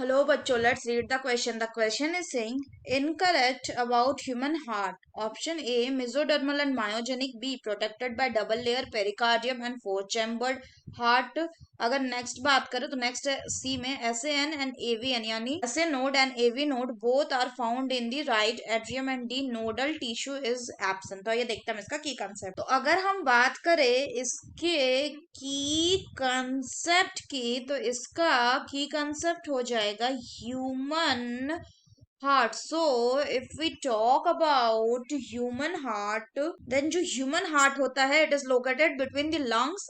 Hello, bachcho. Let's read the question. The question is saying incorrect about human heart. Option A mesodermal and myogenic. B protected by double layer pericardium and four chambered heart. अगर next बात करें तो next सी में SAN and AVN यानी SA node and AV node both are found in the right atrium and the nodal tissue is absent. तो ये देखते हैं इसका की कंसेप्ट. तो अगर हम बात करें इसके की कंसेप्ट की तो इसका की कंसेप्ट हो जाएगा human heart. So if we talk about human heart then जो ह्यूमन हार्ट होता है it is located between the lungs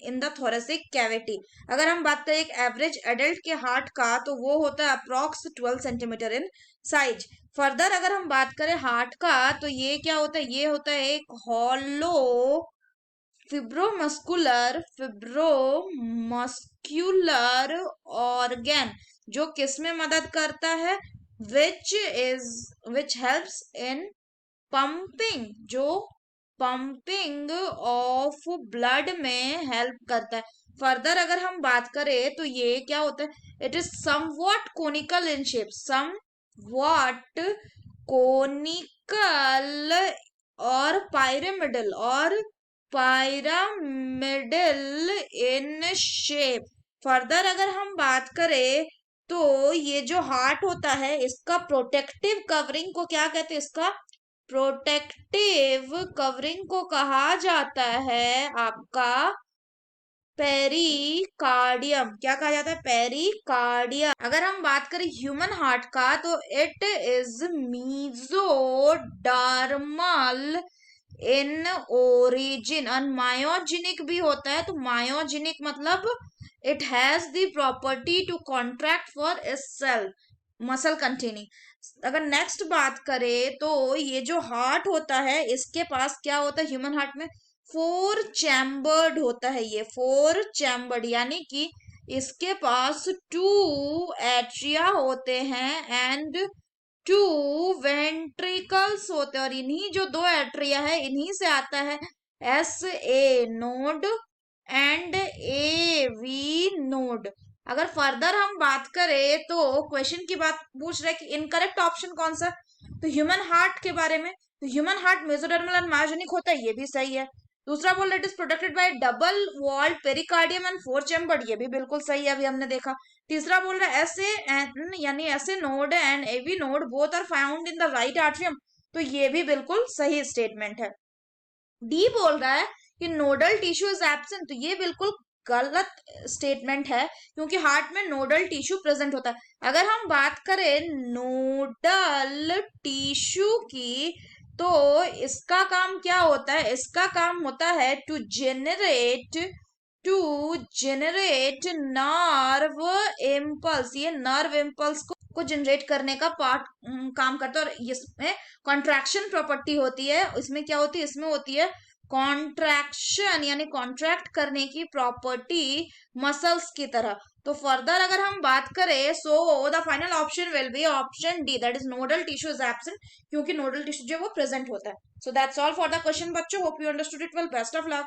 in the thoracic cavity. अगर हम बात करें एक एवरेज एडल्ट के हार्ट का तो वो होता है approx 12 centimetre in size. Further अगर हम बात करें हार्ट का तो ये क्या होता है, ये होता है एक हॉलो फिब्रोमस्कुलर ऑर्गन जो किस में मदद करता है, विच हेल्प्स इन पंपिंग, जो पंपिंग ऑफ ब्लड में हेल्प करता है. फर्दर अगर हम बात करें तो ये क्या होता है, it is somewhat conical in shape, somewhat conical और पायरामिडल इन शेप. फर्दर अगर हम बात करें तो ये जो हार्ट होता है इसका प्रोटेक्टिव कवरिंग को क्या कहते हैं, इसका प्रोटेक्टिव कवरिंग को कहा जाता है आपका पेरिकार्डियम. क्या कहा जाता है, पेरिकार्डियम. अगर हम बात करें ह्यूमन हार्ट का तो it is mesodermal in origin और मायोजेनिक भी होता है. तो मायोजेनिक मतलब it has the property to contract for itself, muscle containing. अगर नेक्स्ट बात करें तो ये जो हार्ट होता है इसके पास क्या होता है, ह्यूमन हार्ट में फोर चैम्बर्ड होता है. ये फोर चैम्बर्ड यानी कि इसके पास टू एट्रिया होते हैं एंड टू वेंट्रिकल्स होते हैं. और इन्हीं जो दो एट्रिया है इन्हीं से आता है SA node and AV node. अगर फर्दर हम बात करें तो क्वेश्चन की बात पूछ रहे हैं कि इनकरेक्ट ऑप्शन कौन सा, तो ह्यूमन हार्ट के बारे में. तो human heart mesodermal and myogenic होता है, ये भी सही है. दूसरा बोल रहा है it is protected by double walled pericardium and four chambered, ये भी बिल्कुल सही है, अभी हमने देखा. तीसरा बोल रहा है SAN यानी SA node and AV node both are found in the right atrium, तो ये भी बिल्कुल सही स्टेटमेंट है. डी बोल रहा है कि नोडल टिश्यू इज एब्सेंट, तो ये बिल्कुल गलत स्टेटमेंट है क्योंकि हार्ट में नोडल टिश्यू प्रेजेंट होता है. अगर हम बात करें नोडल टिश्यू की तो इसका काम क्या होता है, इसका काम होता है टू जेनरेट नर्व इम्पल्स. ये नर्व इम्पल्स को जनरेट करने का काम करता है. और इसमें कॉन्ट्रैक्शन प्रॉपर्टी होती है. इसमें क्या होती है, इसमें होती है कॉन्ट्रैक्शन यानी कॉन्ट्रैक्ट करने की प्रॉपर्टी मसल्स की तरह. तो फर्दर अगर हम बात करें so the final option will be option D, that is nodal tissue is absent, क्योंकि नोडल टिश्यू जो वो प्रेजेंट होता है. So that's all for the question बच्चों. Hope you understood it well. Best of luck.